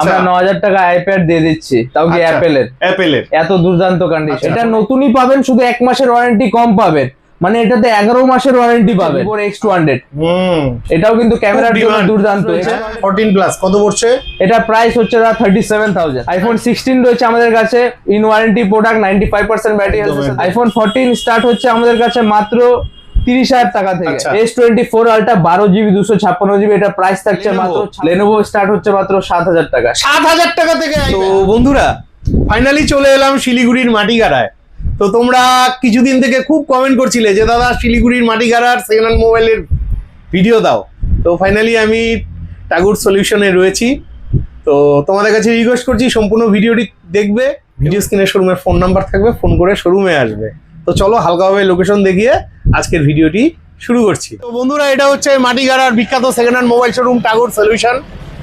আমরা 9000 টাকা আইপ্যাড দিয়ে দিচ্ছি, তাও কি অ্যাপেলের এত দুর্দান্ত কন্ডিশন। এটা নতুনই পাবেন, শুধু 1 মাসের ওয়ারেন্টি কম পাবেন, মানে এটাতে 11 মাসের ওয়ারেন্টি পাবেন। X200 এটাও কিন্তু ক্যামেরার জন্য দুর্দান্ত। 14 প্লাস কত পড়ছে? এটা প্রাইস হচ্ছে 37,000। আইফোন 16 রয়েছে আমাদের কাছে, in warranty product, 95% battery health. IPhone 14 start হচ্ছে আমাদের কাছে মাত্র 30,000 টাকা থেকে। S24 Ultra 12GB 256GB, এটা প্রাইস থাকছে মাত্র। Lenovo স্টার্ট হচ্ছে মাত্র 7,000 টাকা। 7,000 টাকা থেকে। তো বন্ধুরা ফাইনালি চলে এলাম শিলিগুড়ির মাটিগাড়ায়। তো তোমরা কিছুদিন থেকে খুব কমেন্ট করছিলে যে দাদা শিলিগুড়ির মাটিগাড়ার সেকেন্ড হ্যান্ড মোবাইলের ভিডিও দাও। তো ফাইনালি আমি টাগুর সলিউশনে রয়েছি। তো তোমাদের কাছে রিকোয়েস্ট করছি সম্পূর্ণ ভিডিওটি দেখবে। ভিডিও স্ক্রিনে শোরুমের ফোন নাম্বার থাকবে, ফোন করে শোরুমে আসবে। তো চলো হালকাভাবে লোকেশন দেখিয়ে আজকের ভিডিওটি শুরু করছি। তো বন্ধুরা এটা হচ্ছে মাটিগাড়ার বিখ্যাত second hand mobile showroom Tagore solution.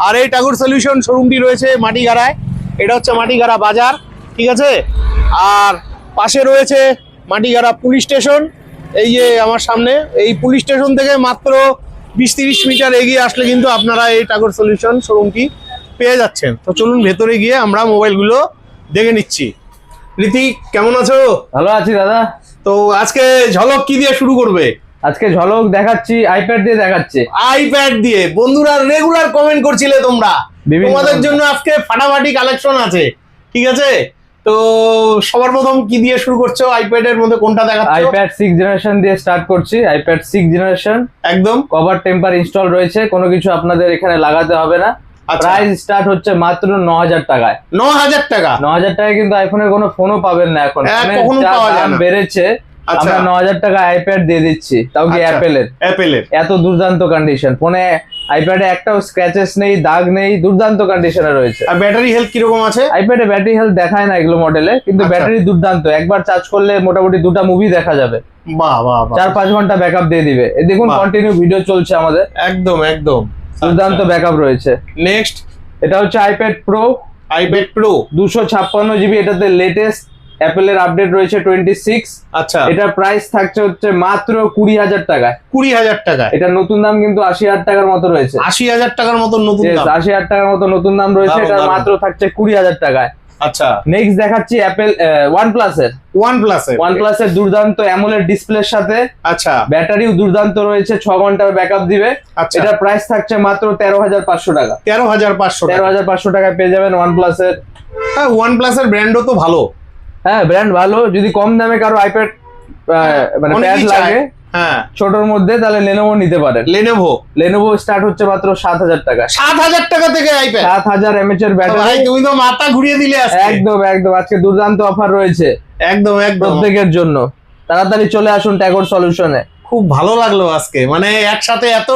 আর এই টাগুর সলিউশন শোরুমটি রয়েছে মাটিগাড়ায়। এটা হচ্ছে মাটিগাড়া বাজার, ঠিক আছে। আর পাশে রয়েছে মাটিগাড়া পুলিশ স্টেশন। এই যে আমার সামনে, এই পুলিশ স্টেশন থেকে মাত্র 20-30 মিটার এগিয়ে আসলে কিন্তু আপনারা এই টাগুর সলিউশন শোরুমটি পেয়ে যাচ্ছেন। তো চলুন ভেতরে গিয়ে আমরা মোবাইলগুলো দেখে নিচ্ছি। ঋতিক কেমন আছো? ভালো আছি দাদা। তো আজকে ঝলক কি দিয়ে শুরু করবে? আজকে ঝলক দেখাচ্ছি আইপ্যাড দিয়ে দেখাচ্ছে। আইপ্যাড দিয়ে। বন্ধুরা রেগুলার কমেন্ট করছিলে তোমরা, তোমাদের জন্য আজকে ফাটাফাটি কালেকশন আছে, ঠিক আছে। তো সবার প্রথম কি দিয়ে শুরু করছো? আইপ্যাডের মধ্যে কোনটা দেখাচ্ছো? আইপ্যাড 6 জেনারেশন দিয়ে স্টার্ট করছি। আইপ্যাড 6 জেনারেশন একদম কভার টেম্পার ইনস্টল রয়েছে, কোনো কিছু আপনাদের এখানে লাগাতে হবে না। প্রাইস স্টার্ট হচ্ছে মাত্র 9000 টাকায়। 9000 টাকা? 9000 টাকায় কিন্তু আইফোনের কোনো ফোনও পাবেন না এখন, কখনো পাওয়া যায় না। বেড়েছে। আমরা 9000 টাকা আইপ্যাড দিয়ে দিচ্ছি, তাও কি অ্যাপেলের এত দুর্দান্ত কন্ডিশন। ফোনে আইপ্যাডে একটাও স্ক্র্যাচেস নেই, দাগ নেই, দুর্দান্ত কন্ডিশনে রয়েছে। আর ব্যাটারি হেলথ কিরকম আছে? আইপ্যাডে ব্যাটারি হেলথ দেখায় না এগুলো মডেলে, কিন্তু ব্যাটারি দুর্দান্ত। একবার চার্জ করলে মোটামুটি 2টা মুভি দেখা যাবে। বাহ বাহ, 4-5 ঘন্টা ব্যাকআপ দিয়ে দিবে। দেখুন কন্টিনিউ ভিডিও চলছে আমাদের। একদম একদম দুর্দান্ত ব্যাকআপ রয়েছে। নেক্সট এটা হচ্ছে iPad pro. IPad pro 256GB, এটাতে লেটেস্ট অ্যাপেলের আপডেট রয়েছে 26। আচ্ছা, এটার প্রাইস থাকছে হচ্ছে মাত্র 20,000 টাকায়। 20,000 টাকা? এটা নতুন দাম কিন্তু 80,000 টাকার মতো রয়েছে। 80,000 টাকার মতো নতুন দাম? 80,000 টাকার মতো নতুন দাম রয়েছে। এটা মাত্র থাকছে 20,000 টাকায়। আচ্ছা, নেক্সট দেখাচ্ছি অ্যাপেল OnePlus এর দুর্দান্ত অ্যামোলেড ডিসপ্লের সাথে। আচ্ছা, ব্যাটারিও দুর্দান্ত রয়েছে, 6 ঘন্টার ব্যাকআপ দিবে। আচ্ছা, এটার প্রাইস থাকছে মাত্র 13,500 টাকা। 13,500 টাকায় পেয়ে যাবেন OnePlus এর। হ্যাঁ, OnePlus এর ব্র্যান্ডও তো ভালো। হ্যাঁ, ব্র্যান্ড ভালো। যদি কম দামে কারো আইপ্যাড মানে প্যাড লাগে, হ্যাঁ, ছোটর মধ্যে, তাহলে Lenovo নিতে পারেন। Lenovo স্টার্ট হচ্ছে মাত্র 7,000 টাকা। 7,000 টাকা থেকে আইপ্যাড? 7000 mAh এর ব্যাটারি। ভাই তুমি তো মাথা ঘুরিয়ে দিলে আজকে। একদম আজকে দুর্দান্ত অফার রয়েছে একদম প্রত্যেকের জন্য। তাড়াতাড়ি চলে আসুন টাগুর সলিউশনে। খুব ভালো লাগলো আজকে, মানে একসাথে এত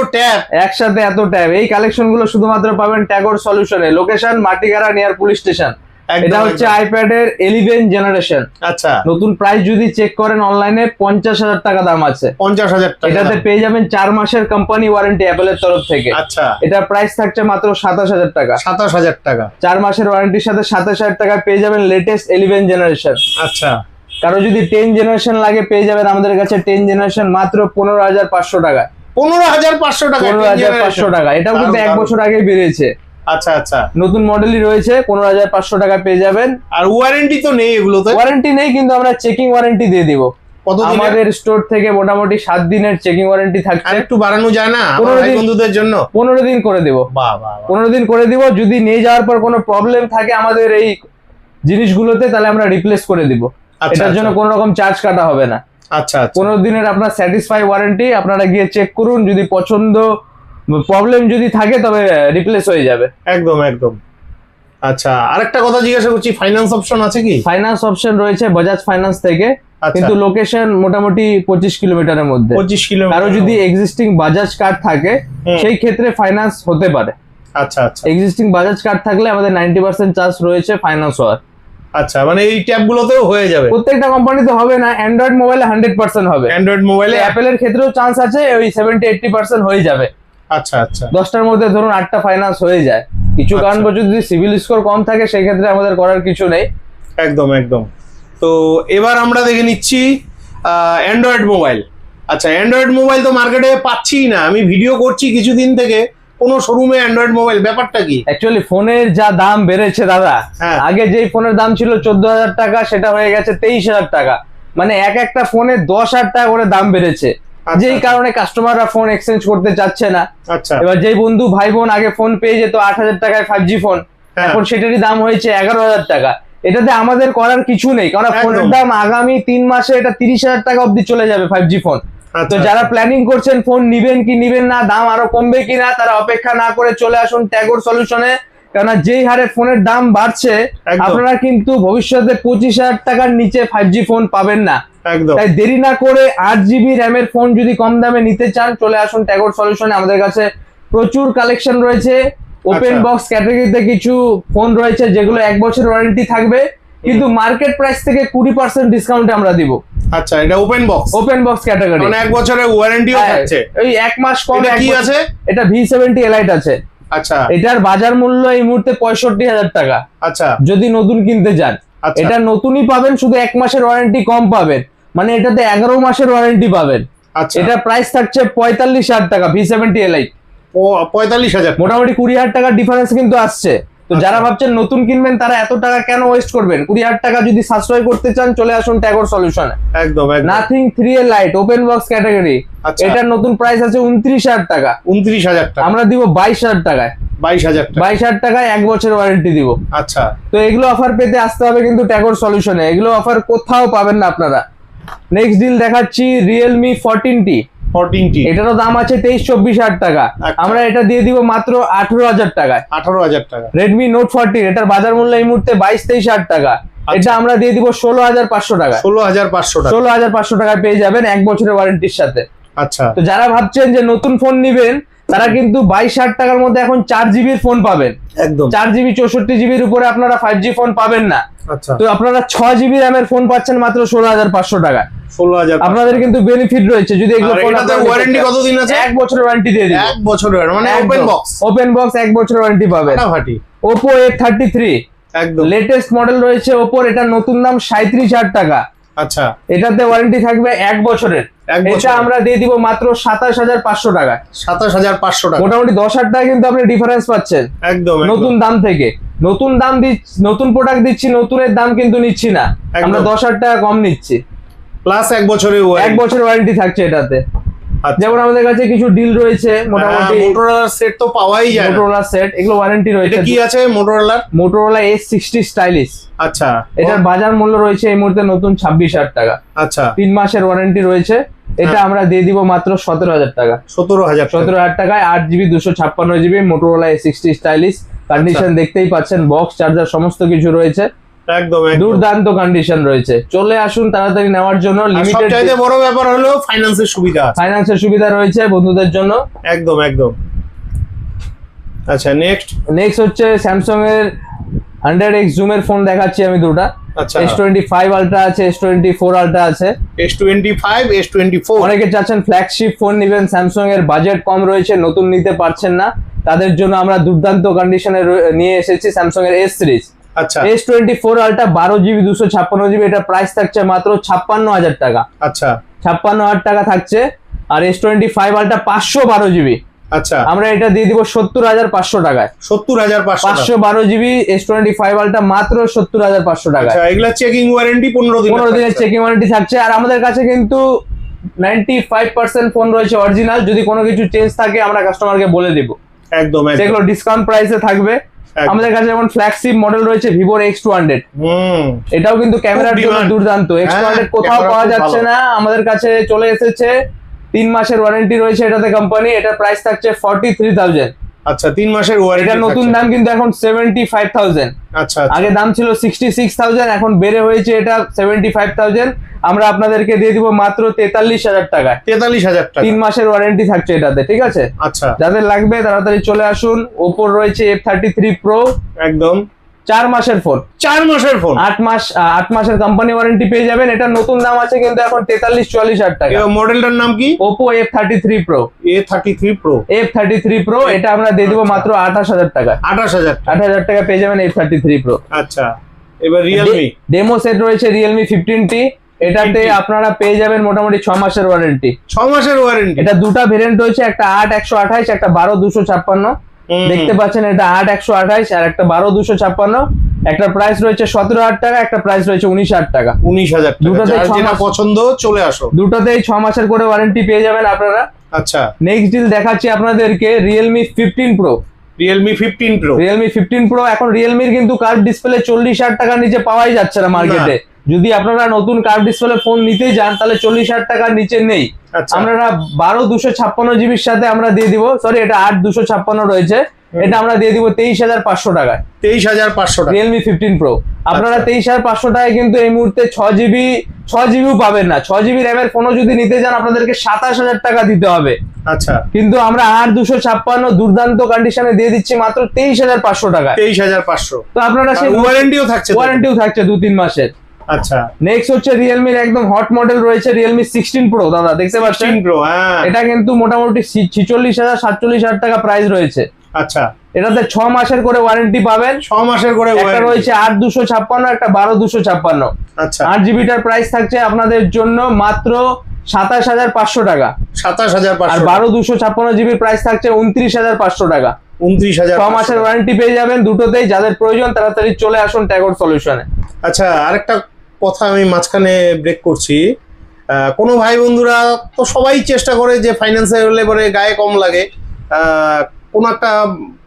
ট্যাব। এই কালেকশন গুলো শুধুমাত্র পাবেন টাগুর সলিউশনে। Location Matigara near police station. এটা হচ্ছে আইপ্যাড এর 11 জেনারেশন। আচ্ছা, নতুন প্রাইস যদি চেক করেন অনলাইনে 50,000 টাকা দাম আছে। 50,000 টাকা? এটাতে পেয়ে যাবেন 4 মাসের কোম্পানি ওয়ারেন্টি অ্যাপেলের তরফ থেকে। আচ্ছা, এটার প্রাইস থাকছে মাত্র 27,000 টাকা। 27,000 টাকা? 4 মাসের ওয়ারেন্টির সাথে 27,000 টাকা পেয়ে যাবেন লেটেস্ট 11 জেনারেশন। আচ্ছা, কারো যদি 10 জেনারেশন লাগে পেয়ে যাবেন আমাদের কাছে 10 জেনারেশন মাত্র 15,500 টাকা। 15,500 টাকা? 15,500 টাকা। এটাও কিন্তু 1 বছর আগে বেরিয়েছে। আচ্ছা আচ্ছা, নতুন মডেলই রয়েছে। 15,500 টাকা পেয়ে যাবেন। আর ওয়ারেন্টি তো নেই এগুলোতে? ওয়ারেন্টি নেই, কিন্তু আমরা চেকিং ওয়ারেন্টি দিয়ে দিব। আমাদের স্টোর থেকে মোটামুটি 7 দিনের চেকিং ওয়ারেন্টি থাকছে। একটু বাড়ানো যায় না বন্ধুদের জন্য? 15 দিন করে দেব। 15 দিন করে দিব। যদি নিয়ে যাওয়ার পর কোনো প্রবলেম থাকে আমাদের এই জিনিসগুলোতে, তাহলে আমরা রিপ্লেস করে দিব। এটার জন্য কোনো রকম চার্জ কাটা হবে না। আচ্ছা, 15 দিনের আপনার স্যাটিসফাই ওয়ারেন্টি। আপনারা গিয়ে চেক করুন, যদি পছন্দ প্রবলেম যদি থাকে তবে রিপ্লেস হয়ে যাবে। একদম। আচ্ছা, আরেকটা কথা জিজ্ঞাসা করছি, ফাইন্যান্স অপশন আছে কি? ফাইন্যান্স অপশন রয়েছে বাজাজ ফাইন্যান্স থেকে, কিন্তু লোকেশন মোটামুটি 25 কিলোমিটারের মধ্যে। 25 কিলোমিটার? কারো যদি এক্সিস্টিং বাজাজ কার্ড থাকে সেই ক্ষেত্রে ফাইন্যান্স হতে পারে। আচ্ছা, এক্সিস্টিং বাজাজ কার্ড থাকলে আমাদের 90% চার্জ রয়েছে ফাইন্যান্স হওয়ার। আচ্ছা, মানে এই ট্যাব গুলোতেও হয়ে যাবে? প্রত্যেকটা কোম্পানিতে হবে না, অ্যান্ড্রয়েড মোবাইলে 100% হবে। অ্যান্ড্রয়েড মোবাইলে? অ্যাপেলের ক্ষেত্রেও চান্স আছে, ওই 70-80% হয়ে যাবে। আচ্ছা, 10টার মধ্যে ধরুন 8টা ফাইন্যান্স হয়ে যায়। কিছু কারণবশত যদি সিভিল স্কোর কম থাকে সেই ক্ষেত্রে আমাদের করার কিছু নেই। একদম। তো এবার আমরা দেখে নিচ্ছি অ্যান্ড্রয়েড মোবাইল। আচ্ছা, অ্যান্ড্রয়েড মোবাইল তো মার্কেটে পাচ্ছি না। আমি ভিডিও করছি কিছুদিন থেকে, কোনো শোরুমে অ্যান্ড্রয়েড মোবাইল, ব্যাপারটা কি? অ্যাকচুয়ালি ফোনের যা দাম বেড়েছে দাদা, হ্যাঁ। আগে যেই ফোনের দাম ছিল 14,000 টাকা, সেটা হয়ে গেছে 23,000 টাকা। মানে একটা ফোনে 10,000 টাকা করে দাম বেড়েছে, যেই কারণে কাস্টমাররা ফোন এক্সচেঞ্জ করতে চাচ্ছে না। আচ্ছা। এবার যেই বন্ধু ভাই বোন আগে ফোন পেয়ে যেত 8,000 টাকায় 5G ফোন, এখন সেটারই দাম হয়েছে 11,000 টাকা। এটাতে আমাদের করার কিছু নেই, কারণ ফোনের দাম আগামী 3 মাসে এটা 30,000 টাকা অব্দি চলে যাবে 5G ফোন। তো যারা প্ল্যানিং করছেন ফোন নিবেন কি নিবেন না, দাম আরো কমবে কিনা, তারা অপেক্ষা না করে চলে আসুন ট্যাগর সলিউশনে। কেননা যেই হারে ফোনের দাম বাড়ছে, আপনারা কিন্তু ভবিষ্যতে 25,000 টাকার নিচে 5G ফোন পাবেন না। তাই দেরি না করে 8GB RAM এর ফোন যদি কম দামে নিতে চান, চলে আসুন ট্যাগর সলিউশনে। আমাদের কাছে প্রচুর কালেকশন রয়েছে। ওপেন বক্স ক্যাটাগরিতে কিছু ফোন রয়েছে যেগুলো 1 বছর ওয়ারেন্টি থাকবে, কিন্তু মার্কেট প্রাইস থেকে 20% ডিসকাউন্টে আমরা দিব। আচ্ছা, এটা ওপেন বক্স ক্যাটাগরি, মানে 1 বছরের ওয়ারেন্টিও থাকছে। এই 1 মাস কম। এটা কি আছে? এটা V70 Elite আছে। আচ্ছা, এটার বাজার মূল্য এই মুহূর্তে 65,000 টাকা। আচ্ছা, যদি নতুন কিনতে যান এটা নতুনই পাবেন, শুধু 1 মাসের ওয়ারেন্টি কম পাবেন, মানে এটাতে 11 মাসের ওয়ারেন্টি পাবেন। আচ্ছা, এটা প্রাইস থাকছে 45,000 টাকা V70 Elite। ও 45,000, মোটামুটি 20,000 টাকার ডিফারেন্স কিন্তু আসছে। তো যারা ভাবছেন নতুন কিনবেন, তারা এত টাকা কেন ওয়েস্ট করবেন? 20,000 টাকা যদি সাশ্রয় করতে চান, চলে আসুন ট্যাগর সলিউশনে। একদম। Nothing 3 Elite open box category, এটার নতুন প্রাইস আছে 29,000 টাকা। 29,000 টাকা, আমরা দিব 22,000 টাকায়। 22,000 টাকায় 1 বছর ওয়ারেন্টি দিব। আচ্ছা, তো এগুলো অফার পেতে আসতে হবে কিন্তু ট্যাগর সলিউশনে, এগুলো অফার কোথাও পাবেন না আপনারা। নেক্সট ডিল দেখাচ্ছি Realme 14T। এটারও দাম আছে 23-24,000 টাকা, আমরা এটা দিয়ে দিব মাত্র 18,000 টাকায়। 18,000 টাকা। Redmi Note 14, এটার বাজার মূল্য এই মুহূর্তে 22-23,000 টাকা, এটা আমরা দিয়ে দিব 16,500 টাকা। 16,500 টাকায় পেয়ে যাবেন 1 বছরের ওয়ারেন্টির সাথে। আচ্ছা, তো যারা ভাবছেন যে নতুন ফোন নিবেন, তারা কিন্তু 22,000 টাকার মধ্যে এখন 4GB ফোন পাবেন। একদম 4GB 64GB উপরে আপনারা 5G ফোন পাবেন না। আচ্ছা, তো আপনারা 6GB RAM এর ফোন পাচ্ছেন মাত্র 16,500 টাকায়। 16,000 আপনাদের কিন্তু বেনিফিট রয়েছে। যদি এগুলো ফোন, আপনাদের ওয়ারেন্টি কতদিন আছে? 1 বছরের ওয়ারেন্টি দিয়ে দিই। 1 বছরের, মানে ওপেন বক্স 1 বছরের ওয়ারেন্টি পাবেন। Oppo A33 একদম লেটেস্ট মডেল রয়েছে Oppo, এটার নতুন দাম 37,000 টাকা। আচ্ছা, এটাতে ওয়ারেন্টি থাকবে 1 বছরের। এটা আমরা দিয়ে দিব মাত্র 27,500 টাকা। 27,500 টাকা, মোটামুটি 10,000 টাকা কিন্তু আপনি ডিফারেন্স পাচ্ছেন একদম নতুন দাম থেকে। নতুন প্রোডাক্ট দিচ্ছি, নতুনের দাম কিন্তু নিচ্ছি না, আমরা 10,000 টাকা কম নিচ্ছি, প্লাস 1 বছরের 1 বছর ওয়ারেন্টি থাকছে এটাতে। যেমন আমাদের কাছে কিছু ডিল রয়েছে, মোটামুটি মোটরোলা সেট তো পাওয়াই যায়। মোটরোলা সেট, এগুলো ওয়ারেন্টি রয়েছে। এটা কি আছে? Motorola S60 stylish. আচ্ছা, এটার বাজার মূল্য রয়েছে এই মুহূর্তে নতুন 26,000 টাকা। আচ্ছা, 3 মাসের ওয়ারেন্টি রয়েছে। এটা আমরা দিয়ে দিব মাত্র 17,000 টাকা। 17,000 টাকায় 8GB 256GB Motorola S60 stylish. Condition দেখতেই পাচ্ছেন, বক্স চার্জার সমস্ত কিছু রয়েছে, একদম দুর্দান্ত কন্ডিশন রয়েছে। চলে আসুন তাড়াতাড়ি নেওয়ার জন্য। লিমিটেড, সবচাইতে বড় ব্যাপার হলো ফাইন্যান্সের সুবিধা রয়েছে বন্ধুদের জন্য। একদম। আচ্ছা, নেক্সট হচ্ছে স্যামসাং এর 100x জুম এর ফোন দেখাচ্ছি আমি দুটো। আচ্ছা, S25 আলট্রা আছে, S24 আলট্রা আছে। S24 অনেকে চাচ্ছেন ফ্ল্যাগশিপ ফোন নেবেন, স্যামসাং এর বাজেট কম রয়েছে, নতুন নিতে পারছেন না, তাদের জন্য আমরা দুর্দান্ত কন্ডিশনে নিয়ে এসেছি স্যামসাং এর S সিরিজ। আচ্ছা, S24 আলট্রা 12GB 256GB, এটা প্রাইস থাকছে মাত্র 56,000 টাকা। আচ্ছা, 56,000 টাকা থাকছে। আর S25 আলট্রা 512GB, আচ্ছা, আমরা এটা দিয়ে দিব 70,500 টাকায়। 512GB S25 আলট্রা মাত্র 70,500 টাকা। আচ্ছা, এগুলা চেকিং ওয়ারেন্টি 15 দিনের চেকিং ওয়ারেন্টি থাকছে। আর আমাদের কাছে কিন্তু 95% ফোন রয়েছে অরিজিনাল, যদি কোনো কিছু চেঞ্জ থাকে আমরা কাস্টমারকে বলে দিব, একদম সেগুলো ডিসকাউন্ট প্রাইসে থাকবে। আমাদের কাছে যেমন ফ্ল্যাগশিপ মডেল রয়েছে Vivo X200, এটাও কিন্তু ক্যামেরার জন্য দুর্দান্ত। X200 কোথাও পাওয়া যাচ্ছে না, আমাদের কাছে চলে এসেছে। 3 মাসের ওয়ারেন্টি রয়েছে এটাতে কোম্পানি, এটার প্রাইস থাকছে 43,000। আচ্ছা, 3 মাসের ওয়ারেন্টি। এটা নতুন দাম কিন্তু এখন 75,000। আচ্ছা, আগে দাম ছিল 66,000, এখন বেড়ে হয়েছে এটা 75,000। আমরা আপনাদেরকে দিয়ে দিব মাত্র 43,000 টাকায়। 43,000 টাকা, 3 মাসের ওয়ারেন্টি থাকছে এটাতে, ঠিক আছে? আচ্ছা, যাদের লাগবে তাড়াতাড়ি চলে আসুন। Oppo রয়েছে F33 Pro, একদম 4 মাসের ফোন। 8 মাসের কোম্পানি ওয়ারেন্টি পেয়ে যাবেন। এটা নতুন দাম আছে কিন্তু এখন 43-44,000 টাকা। মডেলটার নাম কি? Oppo F33 Pro। F33 Pro, এটা আমরা দিয়ে দিব মাত্র 28,000 টাকা। 28,000 টাকা পেয়ে যাবেন F33 Pro। আচ্ছা, এবার Realme ডেমো সেট রয়েছে Realme 15T, এটাতে আপনারা পেয়ে যাবেন মোটামুটি 6 মাসের ওয়ারেন্টি। 6 মাসের ওয়ারেন্টি। এটা দুটো ভেরিয়েন্ট রয়েছে, একটা 8/128, একটা 12/256। দেখতে পাচ্ছেন এটা 8/128 আর একটা 12/256। একটা প্রাইস রয়েছে 17,000 টাকা, একটা প্রাইস রয়েছে 19,000 টাকা। 19,000 টাকা। দুটোতেই যার 6 যেটা মাস পছন্দ চলে আসো। দুটোতেই 6 মাসের করে ওয়ারেন্টি পেয়ে যাবেন আপনারা। আচ্ছা, নেক্সট ডিল দেখাচ্ছি আপনাদেরকে Realme 15 Pro। Realme 15 Pro। Realme 15 Pro এখন Realme কিন্তু কার্ভ ডিসপ্লে 40,000 টাকার নিচে পাওয়াই যাচ্ছে না মার্কেটে। যদি আপনারা নতুন কার্ভ ডিসপ্লে ফোন নিতে যান তাহলে 40,000 টাকার নিচে নেই। আচ্ছা। আমরা 12/256 জিবির সাথে আমরা দিয়ে দিব, সরি এটা 8/256 রয়েছে, এটা আমরা দিয়ে দিব 23,500 টাকায়। 23,500 টাকা Realme 15 Pro আপনারা 23,500 টাকায় কিন্তু এই মুহূর্তে 6 জিবিও পাবেন না। 6 জিবি র্যামের ফোনও যদি নিতে যান আপনাদেরকে 27,000 টাকা দিতে হবে। আচ্ছা, কিন্তু আমরা 8/256 দুর্দান্ত কন্ডিশনে দিয়ে দিচ্ছি মাত্র 23,500 টাকায়। 23,500। তো আপনারা সেই ওয়ারেন্টিও থাকছে তো? ওয়ারেন্টিও থাকছে 2-3 মাসের। আচ্ছা, নেক্সট হচ্ছে Realme এর একদম হট মডেল রয়েছে Realme 16 Pro। দাদা দেখতে পাচ্ছেন 16 Pro। হ্যাঁ, এটা কিন্তু মোটামুটি 46,000-47,000 টাকা প্রাইস রয়েছে। আচ্ছা, এটাতে 6 মাসের করে ওয়ারেন্টি পাবেন। 6 মাসের করে একটা ওয়ারেন্টি রয়েছে 8/256, একটা 12/256। আচ্ছা, 8 জিবিটার প্রাইস থাকছে আপনাদের জন্য মাত্র 27,500 টাকা। 27,500। আর 12/256 জিবির প্রাইস থাকছে 29,500 টাকা। 29,000। 6 মাসের ওয়ারেন্টি পেয়ে যাবেন দুটোতেই। যাদের প্রয়োজন তাড়াতাড়ি চলে আসুন ট্যাগর সলিউশনে। আচ্ছা, আরেকটা কথা আমি মাঝখানে ব্রেক করছি। কোনো ভাই বন্ধুরা তো সবাই চেষ্টা করে যে ফাইন্যান্সে হলে পরে গায়ে কম লাগে। কোনো একটা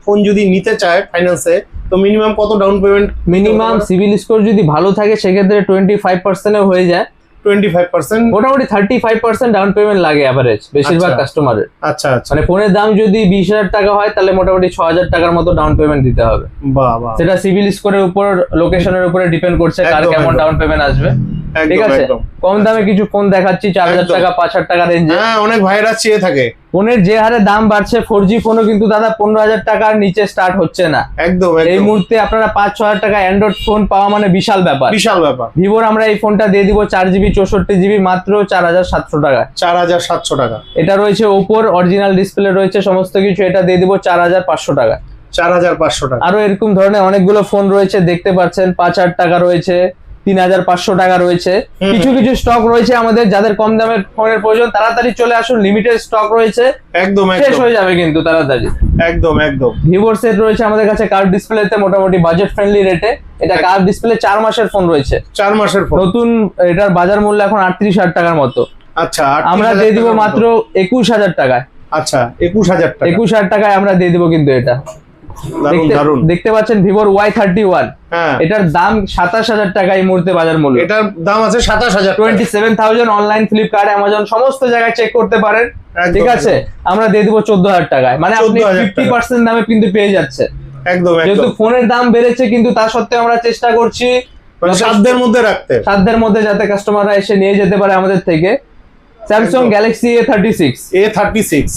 ফোন যদি নিতে চায় ফাইন্যান্সে, তো মিনিমাম কত down payment? Minimum CIBIL score যদি ভালো থাকে সেক্ষেত্রে 25% হয়ে যায়। 25%? মোটামুটি 35% ডাউন পেমেন্ট লাগে এভারেজ বেশিরভাগ আচ্ছা। কাস্টমারের। আচ্ছা আচ্ছা, মানে ফোনের দাম যদি 20,000 টাকা হয় তাহলে মোটামুটি 6,000 টাকার মতো ডাউন পেমেন্ট দিতে হবে। বাহ বাহ। সেটা সিভিল স্কোরের উপর, লোকেশনের উপরে ডিপেন্ড করছে কার একদম, কেমন একদম। ডাউন পেমেন্ট আসবে। একদম, ঠিক আছে, একদম। কম দামে কিছু ফোন দেখাচ্ছি 4,000 একদম। টাকা 5,000 টাকা রেঞ্জে। হ্যাঁ, অনেক ভাইরা চেয়ে থাকে। ফোনের যে হারে দাম বাড়ছে 4G ফোনও কিন্তু দাদা 15,000 টাকার নিচে স্টার্ট হচ্ছে না। একদম এই একদম, মুহূর্তে আপনারা 5-6,000 টাকা অ্যান্ড্রয়েড ফোন পাওয়া মানে বিশাল ব্যাপার। বিশাল ব্যাপার। ভিভোর আমরা এই ফোনটা দিয়ে দিব 4GB 64GB মাত্র 4,700 টাকা। 4,700 টাকা। এটা রয়েছে ওপোর অরিজিনাল ডিসপ্লে রয়েছে সমস্ত কিছু, এটা দিয়ে দিব 4,500 টাকা। 4,500 টাকা। আরো এরকম ধরনের অনেকগুলো ফোন রয়েছে দেখতে পাচ্ছেন, 5,000 টাকা রয়েছে, 3,500 টাকা রয়েছে। কিছু কিছু স্টক রয়েছে আমাদের, যাদের কম দামের ফোনের প্রয়োজন তাড়াতাড়ি চলে আসুন, লিমিটেড স্টক রয়েছে, একদম শেষ একদম হয়ে যাবে কিন্তু তাড়াতাড়ি। একদম একদম। ভিভোর সেট রয়েছে আমাদের কাছে কার্ভ ডিসপ্লেতে মোটামুটি বাজেট ফ্রেন্ডলি রেটে। এটা কার্ভ ডিসপ্লে 4 মাসের ফোন রয়েছে। 4 মাসের ফোন। নতুন এটার বাজার মূল্য এখন 38,000 টাকার মতো। আচ্ছা, আমরা দিয়ে দিব মাত্র 21,000 টাকায়। আচ্ছা, 21,000 টাকা। 21,000 টাকায় আমরা দিয়ে দিব কিন্তু এটা। দারুন দারুন। দেখতে পাচ্ছেন ভিভোর Y31, হ্যাঁ, এটার দাম 27,000 টাকা এই মুহূর্তে বাজার মূল্য। এটার দাম আছে 27,000 টাকা। 27,000 অনলাইন ফ্লিপকার্ট অ্যামাজন সমস্ত জায়গায় চেক করতে পারেন। একদম, ঠিক আছে, আমরা দিয়ে দিব 14,000 টাকায়। মানে আপনি 14,000 টাকা। 50% দামে কিন্তু পেয়ে যাচ্ছে। একদম যেহেতু একদম। ফোনের দাম বেড়েছে কিন্তু তা সত্ত্বেও আমরা চেষ্টা করছি মানে সাধ্যের মধ্যে রাখতে। সাধ্যের মধ্যে যাতে কাস্টমাররা এসে নিয়ে যেতে পারে আমাদের থেকে। স্যামসাং একদম। গ্যালাক্সি A36 A36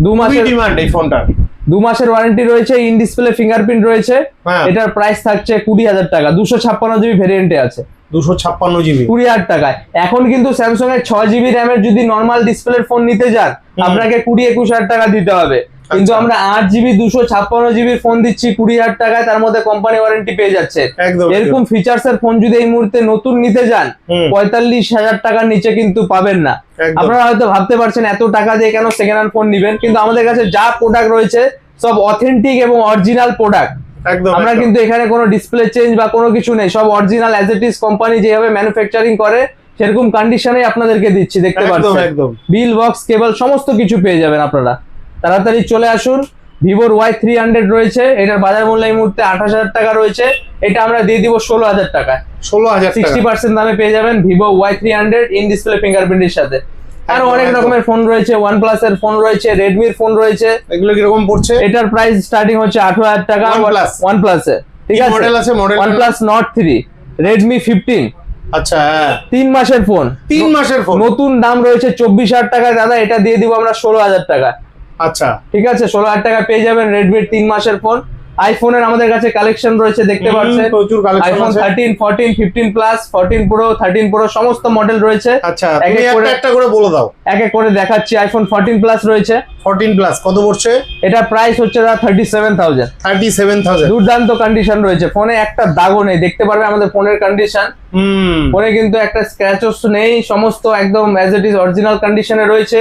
2 খুবই মাসের ডিমান্ড এই ফোনটার। 2 মাসের ওয়ারেন্টি রয়েছে, ইন ডিসপ্লে ফিঙ্গারপ্রিন্ট রয়েছে। হ্যাঁ। এটার প্রাইস থাকছে 20,000 টাকা। 256GB ভেরিয়েন্টে আছে 256 জিবি। 20,000 টাকায়। এখন কিন্তু স্যামসাং এর 6GB র্যামের যদি নরমাল ডিসপ্লের ফোন নিতে যান আপনাকে 20-21,000 টাকা দিতে হবে। কিন্তু আমরা 8GB 256GB ফোন দিচ্ছি 20,000 টাকায়, তার মধ্যে কোম্পানি ওয়ারেন্টি পেয়ে যাচ্ছে। একদম এরকম ফিচার্স এর ফোন যদি এই মুহূর্তে নতুন নিতে যান 45,000 টাকার নিচে কিন্তু পাবেন না। একদম। আপনারা হয়তো ভাবতে পারছেন এত টাকা দিয়ে কেন সেকেন্ড হ্যান্ড ফোন নিবেন, কিন্তু আমাদের কাছে যা প্রোডাক্ট রয়েছে সব অথেন্টিক এবং অরিজিনাল প্রোডাক্ট। একদম। আমরা কিন্তু এখানে কোনো ডিসপ্লে চেঞ্জ বা কোনো কিছু নেই, সব original as it is company যেভাবে ম্যানুফ্যাকচারিং করে সেরকম কন্ডিশনে আপনাদেরকে দিচ্ছি। দেখতে একদম পাচ্ছেন একদম। বিল, বক্স, কেবল সমস্ত কিছু পেয়ে যাবেন আপনারা। তাড়াতাড়ি চলে আসুন। ভিভোর Y300 রয়েছে, এটার বাজার মূল্য এই মুহূর্তে 28,000 টাকা রয়েছে। এটা আমরা দিয়ে দিব 16,000 টাকায়। 16,000 টাকা। 60% দামে পেয়ে যাবেন ভিভো Y300 ইন ডিসপ্লে ফিঙ্গারপ্রিন্টের সাথে। আরো একদম, অনেক একদম। রকমের ফোন রয়েছে, OnePlus এর ফোন রয়েছে, রেডমির ফোন রয়েছে। এগুলো কিরকম পড়ছে? এটার প্রাইস স্টার্টিং হচ্ছে 18,000 টাকা OnePlus। OnePlus এ। ঠিক কি আছে, মডেল আছে? মডেল OnePlus Nord 3, Redmi 15, আচ্ছা, হ্যাঁ, 3 মাসের ফোন। 3 মাসের ফোন। নতুন দাম রয়েছে 24,000 টাকা দাদা, এটা দিয়ে দিব আমরা 16,000 টাকা। আচ্ছা, ঠিক আছে, 16,000 টাকা পেয়ে যাবেন রেডমির 3 মাসের ফোন। আইফোনের আমাদের কাছে কালেকশন রয়েছে, দেখতে পাচ্ছেন প্রচুর কালেকশন আইফোন আছে। 13, 14, 15 প্লাস, 14 প্রো, 13 প্রো সমস্ত মডেল রয়েছে। আচ্ছা, এক তুমি এক করে একটা করে বলে দাও। এক এক করে দেখাচ্ছি। আইফোন 14 প্লাস রয়েছে, 14 প্লাস কত পড়ছে? এটা প্রাইস হচ্ছে 37,000। 37,000। দুর্দান্ত কন্ডিশন রয়েছে, ফোনে একটা দাগও নেই, দেখতে পারবে আমাদের ফোনের কন্ডিশন। ফোনে কিন্তু একটা স্ক্র্যাচও নেই, সমস্ত একদম অ্যাজ ইট ইজ অরিজিনাল কন্ডিশনে রয়েছে,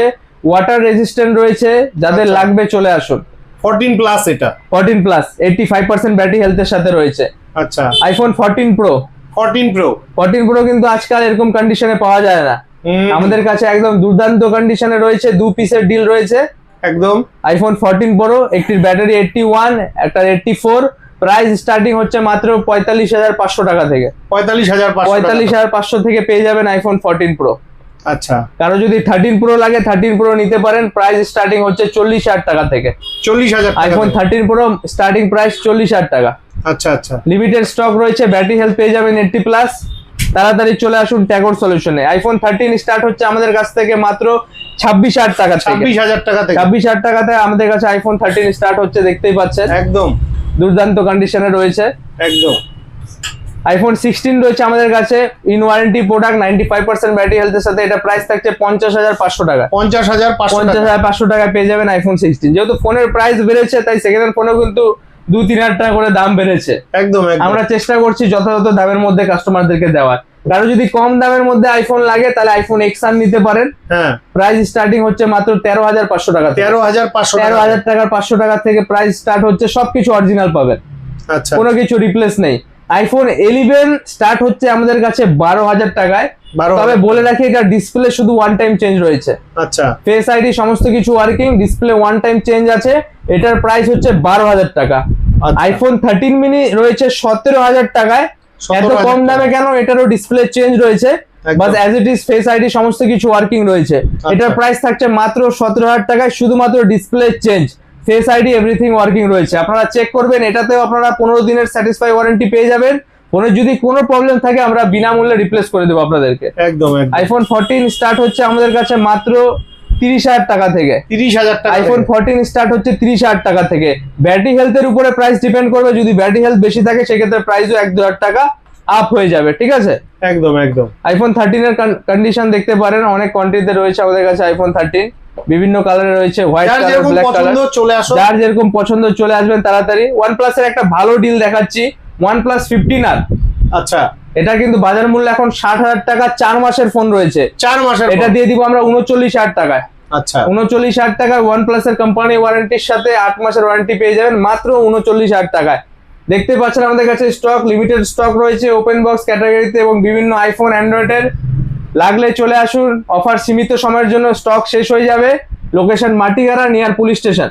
ওয়াটার রেজিস্ট্যান্ট রয়েছে। যাদের আচ্ছা। লাগবে চলে আসুন। 14 প্লাস এটা 14 প্লাস 85% ব্যাটারি হেলথের সাথে রয়েছে। আচ্ছা, আইফোন 14 প্রো 14 প্রো 14 প্রো কিন্তু আজকাল এরকম কন্ডিশনে পাওয়া যায় না, আমাদের কাছে একদম দুর্দান্ত কন্ডিশনে রয়েছে, 2 পিসের ডিল রয়েছে একদম। আইফোন 14 প্রো, একটির ব্যাটারি 81, একটা 84। প্রাইস স্টার্টিং হচ্ছে মাত্র 45,500 টাকা থেকে। 45,500 থেকে পেয়ে যাবেন আইফোন 14 প্রো। আচ্ছা, কারো যদি 13 প্রো লাগে 13 প্রো নিতে পারেন, প্রাইস স্টার্টিং হচ্ছে 40,000 টাকা থেকে। 40,000 আইফোন 13 প্রো স্টার্টিং প্রাইস 40,000 টাকা। আচ্ছা আচ্ছা, লিমিটেড স্টক রয়েছে, ব্যাটারি হেলথ পেয়ে যাবেন 80 প্লাস। তাড়াতাড়ি চলে আসুন ট্যাগর সলিউশনে। আইফোন 13 স্টার্ট হচ্ছে আমাদের কাছ থেকে মাত্র 26,000 টাকা থেকে। 26,000 টাকা থেকে 26,000 টাকাতে আমাদের কাছে আইফোন 13 স্টার্ট হচ্ছে, দেখতেই পাচ্ছেন একদম দুর্দান্ত কন্ডিশনে রয়েছে। একদম। আইফোন 16 রয়েছে আমাদের কাছে, ইন ওয়ারেন্টি প্রোডাক্ট, 95% ব্যাটারি হেলথের সাথে। এটা প্রাইস থাকছে 50,500 টাকা। 50,500 টাকা। 50,500 টাকায় পেয়ে যাবেন আইফোন 16। যেহেতু ফোনের প্রাইস বেড়েছে, তাই সেকেন্ড হ্যান্ড ফোনেও কিন্তু 2-3 টাকা করে দাম বেড়েছে। একদম একদম। আমরা চেষ্টা করছি যথাযথ দামের মধ্যে কাস্টমারদেরকে দেওয়ার। কারো যদি কম দামের মধ্যে আইফোন লাগে তাহলে আইফোন XR নিতে পারেন। হ্যাঁ, প্রাইস স্টার্টিং হচ্ছে মাত্র 13,500 টাকা থেকে। 13,500 টাকা। 13,000 টাকার 500 টাকা থেকে প্রাইস স্টার্ট হচ্ছে, সবকিছু অরিজিনাল পাবেন, আচ্ছা, কোনো কিছু রিপ্লেস নেই। আইফোন 11 স্টার্ট হচ্ছে আমাদের কাছে 12,000 টাকায়। 12,000 তবে বলে রাখি, এটা ডিসপ্লে শুধু ওয়ান টাইম চেঞ্জ রয়েছে, আচ্ছা ফেস আইডি সমস্ত কিছু working, display one time change আছে। এটার প্রাইস হচ্ছে 12,000 টাকা। আচ্ছা। আইফোন 13 মিনি রয়েছে 17,000 টাকায়। এত 17,000 কম দামে কেন? এটারও ডিসপ্লে চেঞ্জ রয়েছে, একদম। বাস as it is face ID সমস্ত কিছু ওয়ার্কিং রয়েছে। এটার প্রাইস থাকছে মাত্র 17,000 টাকায়, শুধুমাত্র display change, face ID everything working রয়েছে। আপনারা চেক করবেন, এটাতেও আপনারা 15 দিনের স্যাটিসফাই ওয়ারেন্টি পেয়ে যাবেন। ফোনে যদি কোনো প্রবলেম থাকে আমরা বিনামূল্যে রিপ্লেস করে দেবো আপনাদেরকে। একদম একদম। আইফোন 14 স্টার্ট হচ্ছে আমাদের কাছে মাত্র 30,000 টাকা থেকে। 30,000 টাকা। আইফোন 14 স্টার্ট হচ্ছে 30,000 টাকা থেকে। ব্যাটারি হেলথের উপরে প্রাইস ডিপেন্ড করবে, যদি ব্যাটারি হেলথ বেশি থাকে সেক্ষেত্রে প্রাইসও 1-2,000 টাকা আপ হয়ে যাবে, ঠিক আছে? একদম একদম। আইফোন 13 এর কন্ডিশন দেখতে পারেন, অনেক কোয়ান্টিটিতে রয়েছে আমাদের কাছে আইফোন 13, বিভিন্ন কালারে রয়েছে, হোয়াইট যার কালার, যেরকম ব্ল্যাক কালার। পছন্দ চলে আসো। যার যেরকম পছন্দ চলে আসবেন তাড়াতাড়ি। OnePlus এর একটা ভালো ডিল দেখাচ্ছি, OnePlus 15R। আচ্ছা, এটা কিন্তু বাজার মূল্য এখন 60,000 টাকা, 4 মাসের ফোন রয়েছে। 4 মাসের। এটা দিয়ে দিব আমরা 39,000 টাকায়। আচ্ছা, 39,000 টাকায় OnePlus এর কোম্পানি ওয়ারেন্টির সাথে 8 মাসের ওয়ারেন্টি পেয়ে যাবেন মাত্র 39,000 টাকায়। দেখতে পাচ্ছেন আমাদের কাছে স্টক, লিমিটেড স্টক রয়েছে ওপেন বক্স ক্যাটাগরিতে এবং বিভিন্ন আইফোন, অ্যান্ড্রয়েডের। লাগলে চলে আসুন, অফার সীমিত সময়ের জন্য, স্টক শেষ হয়ে যাবে। Location Matigara, near police station.